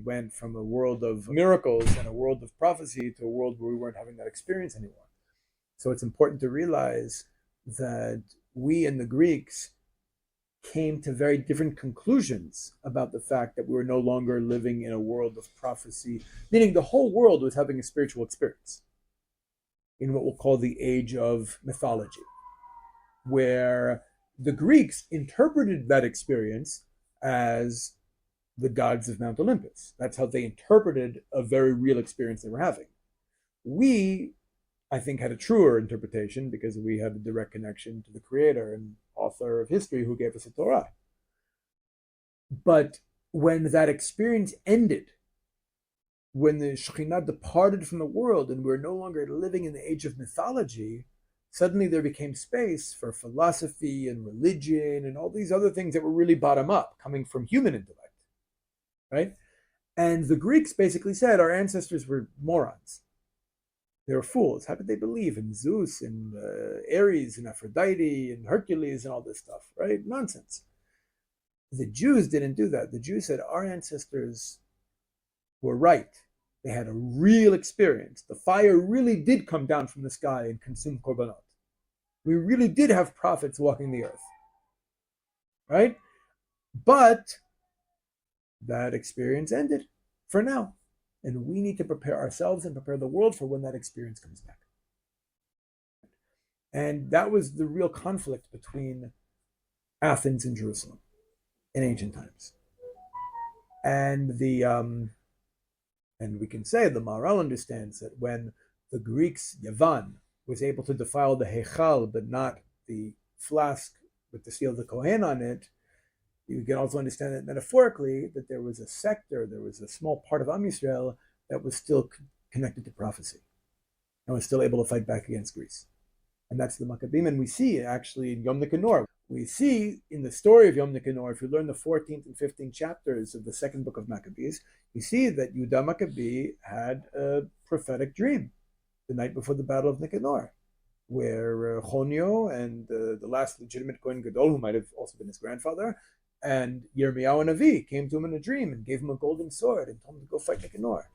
went from a world of miracles and a world of prophecy to a world where we weren't having that experience anymore. So it's important to realize that we and the Greeks came to very different conclusions about the fact that we were no longer living in a world of prophecy, meaning the whole world was having a spiritual experience in what we'll call the Age of Mythology, where the Greeks interpreted that experience as the gods of Mount Olympus. That's how they interpreted a very real experience they were having. We, I think, had a truer interpretation because we had a direct connection to the creator and author of history who gave us the Torah. But when that experience ended, when the Shekhinah departed from the world and we're no longer living in the age of mythology, suddenly there became space for philosophy and religion and all these other things that were really bottom up, coming from human intellect, right? And the Greeks basically said our ancestors were morons. They were fools. How could they believe in Zeus and Ares and Aphrodite and Hercules and all this stuff, right? Nonsense. The Jews didn't do that. The Jews said our ancestors were right. They had a real experience. The fire really did come down from the sky and consume korbanot. We really did have prophets walking the earth, right? But that experience ended for now. And we need to prepare ourselves and prepare the world for when that experience comes back. And that was the real conflict between Athens and Jerusalem in ancient times. And and we can say the Maharal understands that when the Greeks, Yavan, was able to defile the Heichal, but not the flask with the seal of the Kohen on it, you can also understand that metaphorically, that there was a sector, there was a small part of Am Yisrael that was still connected to prophecy and was still able to fight back against Greece. And that's the Maccabim. And we see actually in Yom Nicanor, we see in the story of Yom Nicanor, if you learn the 14th and 15th chapters of the second book of Maccabees, you see that Yehuda Maccabi had a prophetic dream the night before the Battle of Nicanor, where Chonio and the last legitimate Kohen Gadol, who might have also been his grandfather, and Yirmiyahu Navi came to him in a dream and gave him a golden sword and told him to go fight Nicanor.